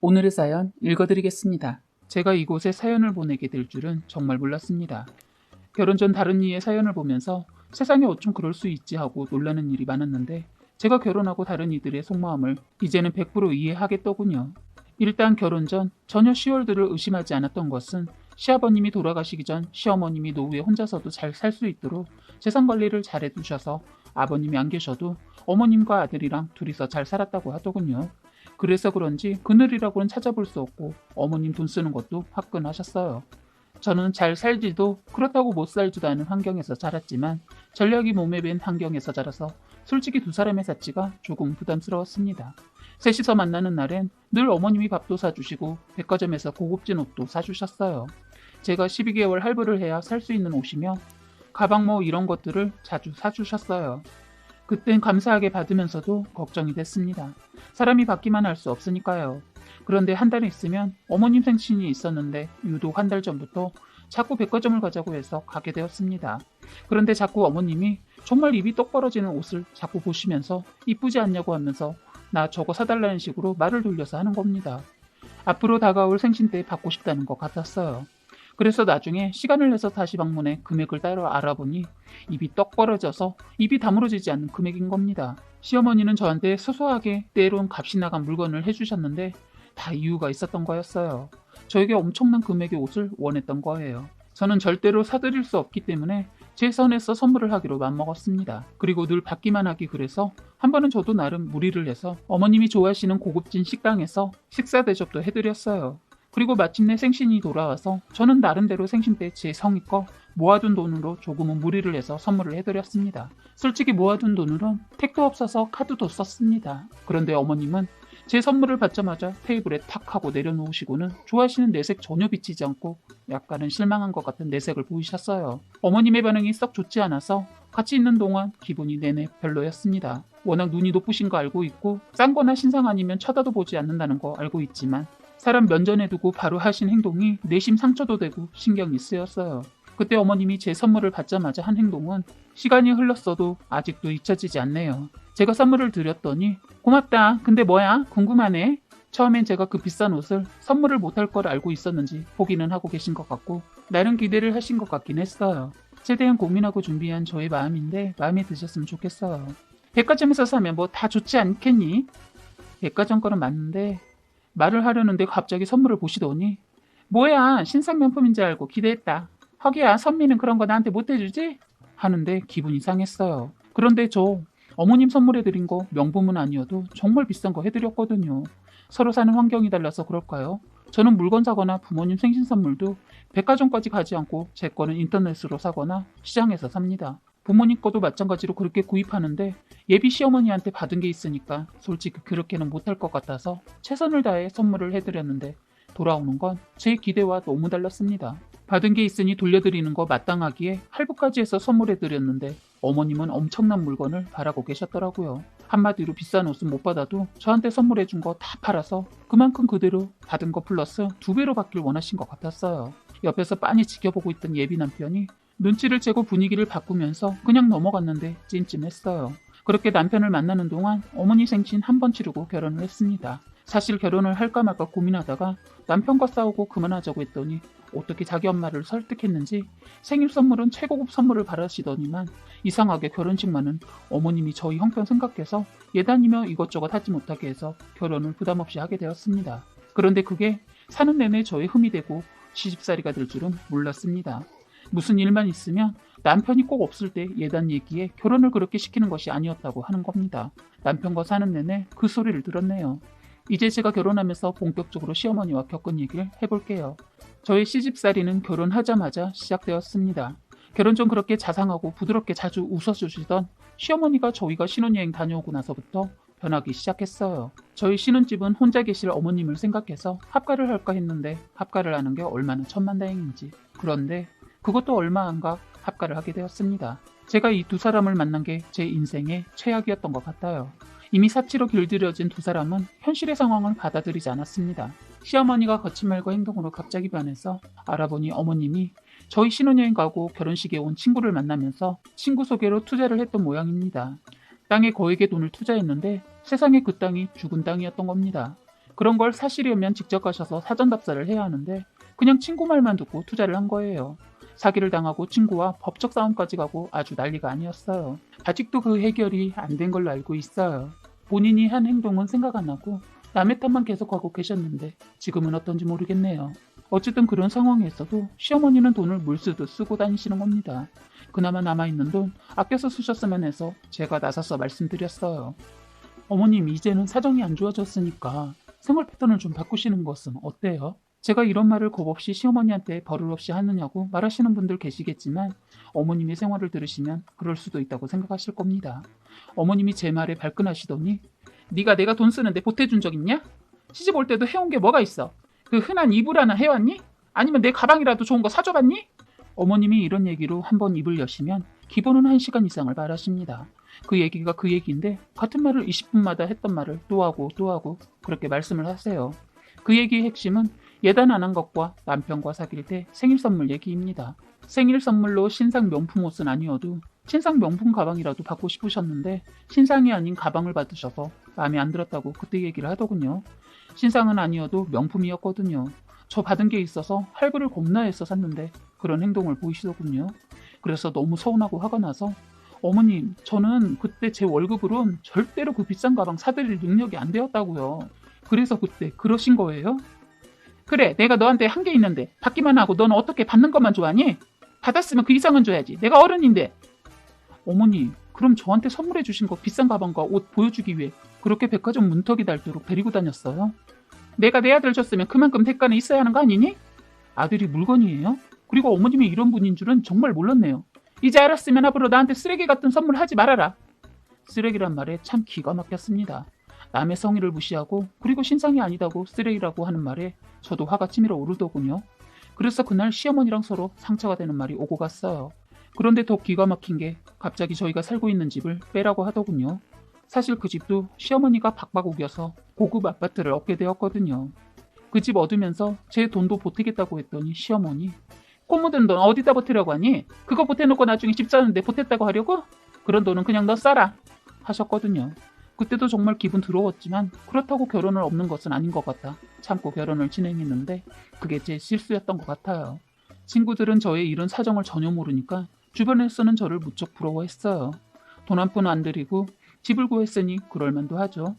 오늘의 사연 읽어드리겠습니다. 제가 이곳에 사연을 보내게 될 줄은 정말 몰랐습니다. 결혼 전 다른 이의 사연을 보면서 세상에 어쩜 그럴 수 있지 하고 놀라는 일이 많았는데 제가 결혼하고 다른 이들의 속마음을 이제는 100% 이해하겠더군요. 일단 결혼 전 전혀 시월들을 의심하지 않았던 것은 시아버님이 돌아가시기 전 시어머님이 노후에 혼자서도 잘 살 수 있도록 재산 관리를 잘 해두셔서 아버님이 안 계셔도 어머님과 아들이랑 둘이서 잘 살았다고 하더군요. 그래서 그런지 그늘이라고는 찾아볼 수 없고 어머님 돈 쓰는 것도 화끈하셨어요. 저는 잘 살지도 그렇다고 못 살지도 않은 환경에서 자랐지만 전력이 몸에 밴 환경에서 자라서 솔직히 두 사람의 사치가 조금 부담스러웠습니다. 셋이서 만나는 날엔 늘 어머님이 밥도 사주시고 백화점에서 고급진 옷도 사주셨어요. 제가 12개월 할부를 해야 살 수 있는 옷이며 가방 뭐 이런 것들을 자주 사주셨어요. 그땐 감사하게 받으면서도 걱정이 됐습니다. 사람이 받기만 할 수 없으니까요. 그런데 한 달 있으면 어머님 생신이 있었는데 유독 한 달 전부터 자꾸 백화점을 가자고 해서 가게 되었습니다. 그런데 자꾸 어머님이 정말 입이 똑 벌어지는 옷을 자꾸 보시면서 이쁘지 않냐고 하면서 나 저거 사달라는 식으로 말을 돌려서 하는 겁니다. 앞으로 다가올 생신 때 받고 싶다는 것 같았어요. 그래서 나중에 시간을 내서 다시 방문해 금액을 따로 알아보니 입이 떡 벌어져서 입이 다물어지지 않는 금액인 겁니다. 시어머니는 저한테 소소하게 때론 값이 나간 물건을 해주셨는데 다 이유가 있었던 거였어요. 저에게 엄청난 금액의 옷을 원했던 거예요. 저는 절대로 사드릴 수 없기 때문에 제 선에서 선물을 하기로 맘먹었습니다. 그리고 늘 받기만 하기 그래서 한 번은 저도 나름 무리를 해서 어머님이 좋아하시는 고급진 식당에서 식사 대접도 해드렸어요. 그리고 마침내 생신이 돌아와서 저는 나름대로 생신 때 제 성의껏 모아둔 돈으로 조금은 무리를 해서 선물을 해드렸습니다. 솔직히 모아둔 돈으론 택도 없어서 카드도 썼습니다. 그런데 어머님은 제 선물을 받자마자 테이블에 탁 하고 내려놓으시고는 좋아하시는 내색 전혀 비치지 않고 약간은 실망한 것 같은 내색을 보이셨어요. 어머님의 반응이 썩 좋지 않아서 같이 있는 동안 기분이 내내 별로였습니다. 워낙 눈이 높으신 거 알고 있고 싼 거나 신상 아니면 쳐다도 보지 않는다는 거 알고 있지만 사람 면전에 두고 바로 하신 행동이 내심 상처도 되고 신경이 쓰였어요. 그때 어머님이 제 선물을 받자마자 한 행동은 시간이 흘렀어도 아직도 잊혀지지 않네요. 제가 선물을 드렸더니 고맙다. 근데 뭐야? 궁금하네. 처음엔 제가 그 비싼 옷을 선물을 못할 걸 알고 있었는지 포기는 하고 계신 것 같고 나름 기대를 하신 것 같긴 했어요. 최대한 고민하고 준비한 저의 마음인데 마음에 드셨으면 좋겠어요. 백화점에서 사면 뭐 다 좋지 않겠니? 백화점 거는 맞는데 말을 하려는데 갑자기 선물을 보시더니 뭐야 신상 명품인 줄 알고 기대했다. 허기야 선미는 그런 거 나한테 못 해주지? 하는데 기분이 상했어요. 그런데 저 어머님 선물해드린 거 명품은 아니어도 정말 비싼 거 해드렸거든요. 서로 사는 환경이 달라서 그럴까요? 저는 물건 사거나 부모님 생신 선물도 백화점까지 가지 않고 제 거는 인터넷으로 사거나 시장에서 삽니다. 부모님 거도 마찬가지로 그렇게 구입하는데 예비 시어머니한테 받은 게 있으니까 솔직히 그렇게는 못할 것 같아서 최선을 다해 선물을 해드렸는데 돌아오는 건 제 기대와 너무 달랐습니다. 받은 게 있으니 돌려드리는 거 마땅하기에 할부까지 해서 선물해드렸는데 어머님은 엄청난 물건을 바라고 계셨더라고요. 한마디로 비싼 옷은 못 받아도 저한테 선물해준 거 다 팔아서 그만큼 그대로 받은 거 플러스 2배로 받길 원하신 것 같았어요. 옆에서 빤히 지켜보고 있던 예비 남편이 눈치를 채고 분위기를 바꾸면서 그냥 넘어갔는데 찜찜했어요. 그렇게 남편을 만나는 동안 어머니 생신 한 번 치르고 결혼을 했습니다. 사실 결혼을 할까 말까 고민하다가 남편과 싸우고 그만하자고 했더니 어떻게 자기 엄마를 설득했는지 생일 선물은 최고급 선물을 바라시더니만 이상하게 결혼식만은 어머님이 저희 형편 생각해서 예단이며 이것저것 하지 못하게 해서 결혼을 부담없이 하게 되었습니다. 그런데 그게 사는 내내 저의 흠이 되고 시집살이가 될 줄은 몰랐습니다. 무슨 일만 있으면 남편이 꼭 없을 때 예단 얘기에 결혼을 그렇게 시키는 것이 아니었다고 하는 겁니다. 남편과 사는 내내 그 소리를 들었네요. 이제 제가 결혼하면서 본격적으로 시어머니와 겪은 얘기를 해볼게요. 저의 시집살이는 결혼하자마자 시작되었습니다. 결혼 전 그렇게 자상하고 부드럽게 자주 웃어주시던 시어머니가 저희가 신혼여행 다녀오고 나서부터 변하기 시작했어요. 저희 신혼집은 혼자 계실 어머님을 생각해서 합가를 할까 했는데 합가를 하는 게 얼마나 천만다행인지. 그런데 그것도 얼마 안 가 합가를 하게 되었습니다. 제가 이 두 사람을 만난 게 제 인생의 최악이었던 것 같아요. 이미 사치로 길들여진 두 사람은 현실의 상황을 받아들이지 않았습니다. 시어머니가 거친 말과 행동으로 갑자기 변해서 알아보니 어머님이 저희 신혼여행 가고 결혼식에 온 친구를 만나면서 친구 소개로 투자를 했던 모양입니다. 땅에 거액의 돈을 투자했는데 세상에 그 땅이 죽은 땅이었던 겁니다. 그런 걸 사시려면 직접 가셔서 사전 답사를 해야 하는데 그냥 친구 말만 듣고 투자를 한 거예요. 사기를 당하고 친구와 법적 싸움까지 가고 아주 난리가 아니었어요. 아직도 그 해결이 안 된 걸로 알고 있어요. 본인이 한 행동은 생각 안 하고 남의 탓만 계속하고 계셨는데 지금은 어떤지 모르겠네요. 어쨌든 그런 상황에서도 시어머니는 돈을 물쓰듯 쓰고 다니시는 겁니다. 그나마 남아있는 돈 아껴서 쓰셨으면 해서 제가 나서서 말씀드렸어요. 어머님, 이제는 사정이 안 좋아졌으니까 생활 패턴을 좀 바꾸시는 것은 어때요? 제가 이런 말을 겁없이 시어머니한테 버릇없이 하느냐고 말하시는 분들 계시겠지만 어머님의 생활을 들으시면 그럴 수도 있다고 생각하실 겁니다. 어머님이 제 말에 발끈하시더니 네가 내가 돈 쓰는데 보태준 적 있냐? 시집 올 때도 해온 게 뭐가 있어? 그 흔한 이불 하나 해왔니? 아니면 내 가방이라도 좋은 거 사줘봤니? 어머님이 이런 얘기로 한번 입을 여시면 기본은 1시간 이상을 말하십니다. 그 얘기가 그 얘기인데 같은 말을 20분마다 했던 말을 또 하고 그렇게 말씀을 하세요. 그 얘기의 핵심은 예단 안 한 것과 남편과 사귈 때 생일 선물 얘기입니다. 생일 선물로 신상 명품 옷은 아니어도 신상 명품 가방이라도 받고 싶으셨는데 신상이 아닌 가방을 받으셔서 마음에 안 들었다고 그때 얘기를 하더군요. 신상은 아니어도 명품이었거든요. 저 받은 게 있어서 할부를 겁나 해서 샀는데 그런 행동을 보이시더군요. 그래서 너무 서운하고 화가 나서 어머님, 저는 그때 제 월급으론 절대로 그 비싼 가방 사드릴 능력이 안 되었다고요. 그래서 그때 그러신 거예요? 그래, 내가 너한테 한 게 있는데 받기만 하고 너는 어떻게 받는 것만 좋아하니? 받았으면 그 이상은 줘야지. 내가 어른인데. 어머니, 그럼 저한테 선물해 주신 거 비싼 가방과 옷 보여주기 위해 그렇게 백화점 문턱이 닳도록 데리고 다녔어요? 내가 내 아들 줬으면 그만큼 대가는 있어야 하는 거 아니니? 아들이 물건이에요? 그리고 어머님이 이런 분인 줄은 정말 몰랐네요. 이제 알았으면 앞으로 나한테 쓰레기 같은 선물 하지 말아라. 쓰레기란 말에 참 기가 막혔습니다. 남의 성의를 무시하고 그리고 신상이 아니다고 쓰레기라고 하는 말에 저도 화가 치밀어 오르더군요. 그래서 그날 시어머니랑 서로 상처가 되는 말이 오고 갔어요. 그런데 더 기가 막힌 게 갑자기 저희가 살고 있는 집을 빼라고 하더군요. 사실 그 집도 시어머니가 박박 우겨서 고급 아파트를 얻게 되었거든요. 그 집 얻으면서 제 돈도 보태겠다고 했더니 시어머니, 코 묻은 돈 어디다 보태려고 하니? 그거 보태놓고 나중에 집 사는데 보탰다고 하려고? 그런 돈은 그냥 너 써라 하셨거든요. 그때도 정말 기분 더러웠지만 그렇다고 결혼을 없는 것은 아닌 것 같아 참고 결혼을 진행했는데 그게 제 실수였던 것 같아요. 친구들은 저의 이런 사정을 전혀 모르니까 주변에서는 저를 무척 부러워했어요. 돈 한 푼 안 들이고 집을 구했으니 그럴만도 하죠.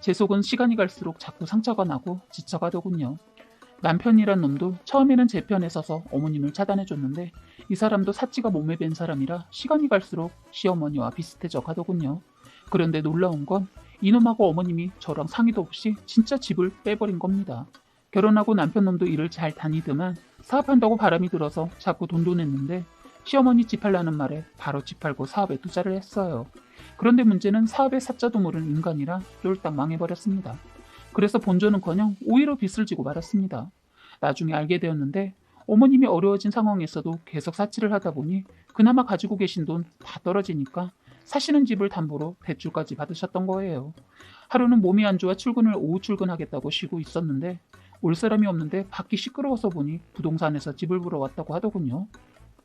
제 속은 시간이 갈수록 자꾸 상처가 나고 지쳐가더군요. 남편이란 놈도 처음에는 제 편에 서서 어머님을 차단해줬는데 이 사람도 사치가 몸에 밴 사람이라 시간이 갈수록 시어머니와 비슷해져 가더군요. 그런데 놀라운 건 이놈하고 어머님이 저랑 상의도 없이 진짜 집을 빼버린 겁니다. 결혼하고 남편 놈도 일을 잘 다니더만 사업한다고 바람이 들어서 자꾸 돈도 냈는데 시어머니 집 팔라는 말에 바로 집 팔고 사업에 투자를 했어요. 그런데 문제는 사업의 사자도 모르는 인간이라 쫄딱 망해버렸습니다. 그래서 본전은커녕 오히려 빚을 지고 말았습니다. 나중에 알게 되었는데 어머님이 어려워진 상황에서도 계속 사치를 하다 보니 그나마 가지고 계신 돈 다 떨어지니까 사시는 집을 담보로 대출까지 받으셨던 거예요. 하루는 몸이 안 좋아 출근을 오후 출근하겠다고 쉬고 있었는데 올 사람이 없는데 밖이 시끄러워서 보니 부동산에서 집을 보러 왔다고 하더군요.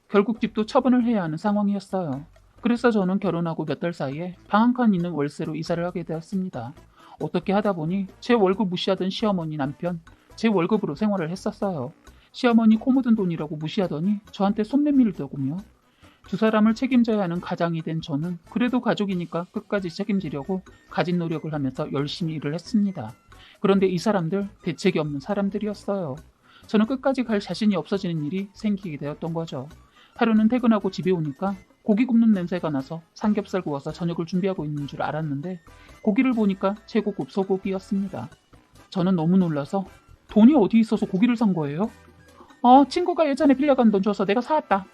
결국 집도 처분을 해야 하는 상황이었어요. 그래서 저는 결혼하고 몇 달 사이에 방 한 칸 있는 월세로 이사를 하게 되었습니다. 어떻게 하다 보니 제 월급 무시하던 시어머니 남편, 제 월급으로 생활을 했었어요. 시어머니 코 묻은 돈이라고 무시하더니 저한테 손 내밀더군요. 두 사람을 책임져야 하는 가장이 된 저는 그래도 가족이니까 끝까지 책임지려고 가진 노력을 하면서 열심히 일을 했습니다. 그런데 이 사람들 대책이 없는 사람들이었어요. 저는 끝까지 갈 자신이 없어지는 일이 생기게 되었던 거죠. 하루는 퇴근하고 집에 오니까 고기 굽는 냄새가 나서 삼겹살 구워서 저녁을 준비하고 있는 줄 알았는데 고기를 보니까 최고급 소고기였습니다. 저는 너무 놀라서 돈이 어디 있어서 고기를 산 거예요? 친구가 예전에 빌려간 돈 줘서 내가 사왔다.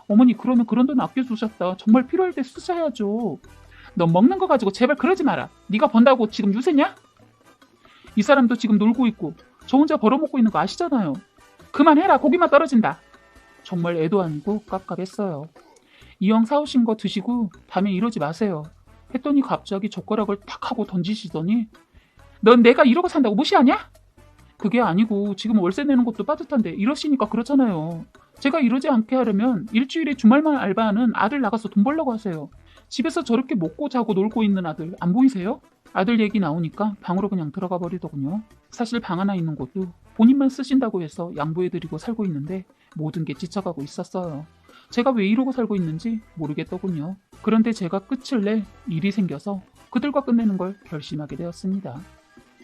어머니, 그러면 그런 돈 아껴두셨다. 정말 필요할 때 쓰셔야죠. 너 먹는 거 가지고 제발 그러지 마라. 네가 번다고 지금 유세냐? 이 사람도 지금 놀고 있고 저 혼자 벌어먹고 있는 거 아시잖아요. 그만해라. 고기만 떨어진다. 정말 애도 아니고 깝깝했어요. 이 형 사오신 거 드시고 다음에 이러지 마세요. 했더니 갑자기 젓가락을 탁 하고 던지시더니 넌 내가 이러고 산다고 무시하냐? 그게 아니고 지금 월세 내는 것도 빠듯한데 이러시니까 그렇잖아요. 제가 이러지 않게 하려면 일주일에 주말만 알바하는 아들 나가서 돈 벌려고 하세요. 집에서 저렇게 먹고 자고 놀고 있는 아들 안 보이세요? 아들 얘기 나오니까 방으로 그냥 들어가 버리더군요. 사실 방 하나 있는 곳도 본인만 쓰신다고 해서 양보해드리고 살고 있는데 모든 게 지쳐가고 있었어요. 제가 왜 이러고 살고 있는지 모르겠더군요. 그런데 제가 끝을 내 일이 생겨서 그들과 끝내는 걸 결심하게 되었습니다.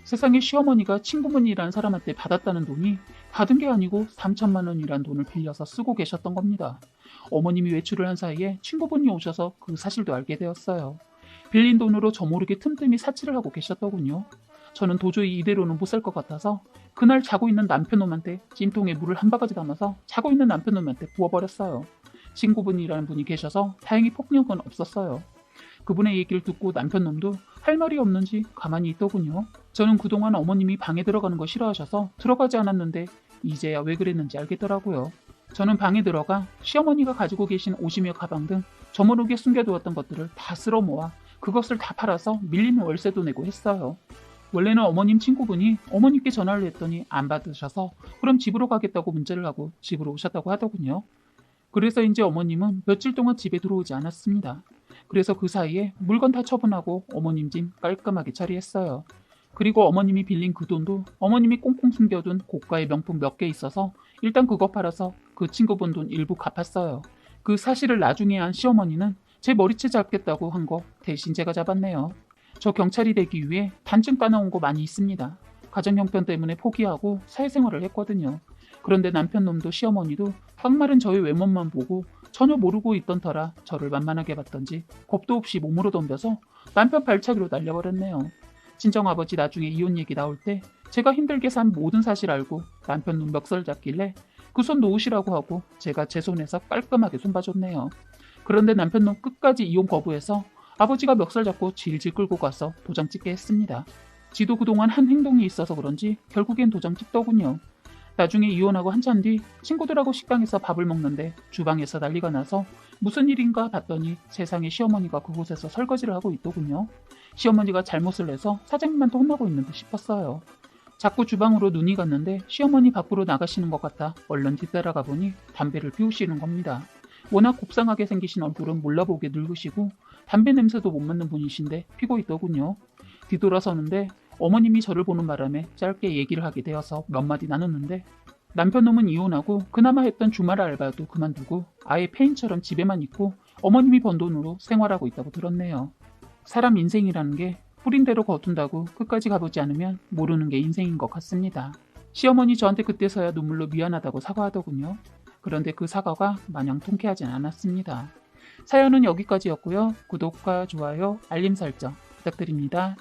세상에 시어머니가 친구분이란 사람한테 받았다는 돈이 받은 게 아니고 3천만 원이란 돈을 빌려서 쓰고 계셨던 겁니다. 어머님이 외출을 한 사이에 친구분이 오셔서 그 사실도 알게 되었어요. 빌린 돈으로 저 모르게 틈틈이 사치를 하고 계셨더군요. 저는 도저히 이대로는 못 살 것 같아서 그날 자고 있는 남편놈한테 찜통에 물을 한 바가지 담아서 자고 있는 남편놈한테 부어버렸어요. 친구분이라는 분이 계셔서 다행히 폭력은 없었어요. 그분의 얘기를 듣고 남편놈도 할 말이 없는지 가만히 있더군요. 저는 그동안 어머님이 방에 들어가는 거 싫어하셔서 들어가지 않았는데 이제야 왜 그랬는지 알겠더라고요. 저는 방에 들어가 시어머니가 가지고 계신 옷이며 가방 등 저모르게 숨겨두었던 것들을 다 쓸어 모아 그것을 다 팔아서 밀린 월세도 내고 했어요. 원래는 어머님 친구분이 어머님께 전화를 했더니 안 받으셔서 그럼 집으로 가겠다고 문자를 하고 집으로 오셨다고 하더군요. 그래서 이제 어머님은 며칠 동안 집에 들어오지 않았습니다. 그래서 그 사이에 물건 다 처분하고 어머님 짐 깔끔하게 처리했어요. 그리고 어머님이 빌린 그 돈도 어머님이 꽁꽁 숨겨둔 고가의 명품 몇 개 있어서 일단 그거 팔아서 그 친구분 돈 일부 갚았어요. 그 사실을 나중에 한 시어머니는 제 머리채 잡겠다고 한 거 대신 제가 잡았네요. 저 경찰이 되기 위해 단증 까나온 거 많이 있습니다. 가정 형편 때문에 포기하고 사회생활을 했거든요. 그런데 남편놈도 시어머니도 막말은 저의 외모만 보고 전혀 모르고 있던 터라 저를 만만하게 봤던지 겁도 없이 몸으로 덤벼서 남편 발차기로 날려버렸네요. 친정아버지 나중에 이혼 얘기 나올 때 제가 힘들게 산 모든 사실 알고 남편놈 멱살 잡길래 그 손 놓으시라고 하고 제가 제 손에서 깔끔하게 손봐줬네요. 그런데 남편놈 끝까지 이혼 거부해서 아버지가 멱살 잡고 질질 끌고 가서 도장 찍게 했습니다. 지도 그동안 한 행동이 있어서 그런지 결국엔 도장 찍더군요. 나중에 이혼하고 한참 뒤 친구들하고 식당에서 밥을 먹는데 주방에서 난리가 나서 무슨 일인가 봤더니 세상에 시어머니가 그곳에서 설거지를 하고 있더군요. 시어머니가 잘못을 내서 사장님한테 혼나고 있는 듯 싶었어요. 자꾸 주방으로 눈이 갔는데 시어머니 밖으로 나가시는 것 같아 얼른 뒤따라가 보니 담배를 피우시는 겁니다. 워낙 곱상하게 생기신 얼굴은 몰라보게 늙으시고 담배 냄새도 못 맡는 분이신데 피고 있더군요. 뒤돌아서는데 어머님이 저를 보는 바람에 짧게 얘기를 하게 되어서 몇 마디 나눴는데 남편놈은 이혼하고 그나마 했던 주말 알바도 그만두고 아예 폐인처럼 집에만 있고 어머님이 번 돈으로 생활하고 있다고 들었네요. 사람 인생이라는 게 뿌린 대로 거둔다고 끝까지 가보지 않으면 모르는 게 인생인 것 같습니다. 시어머니 저한테 그때서야 눈물로 미안하다고 사과하더군요. 그런데 그 사과가 마냥 통쾌하진 않았습니다. 사연은 여기까지였고요. 구독과 좋아요, 알림 설정 부탁드립니다.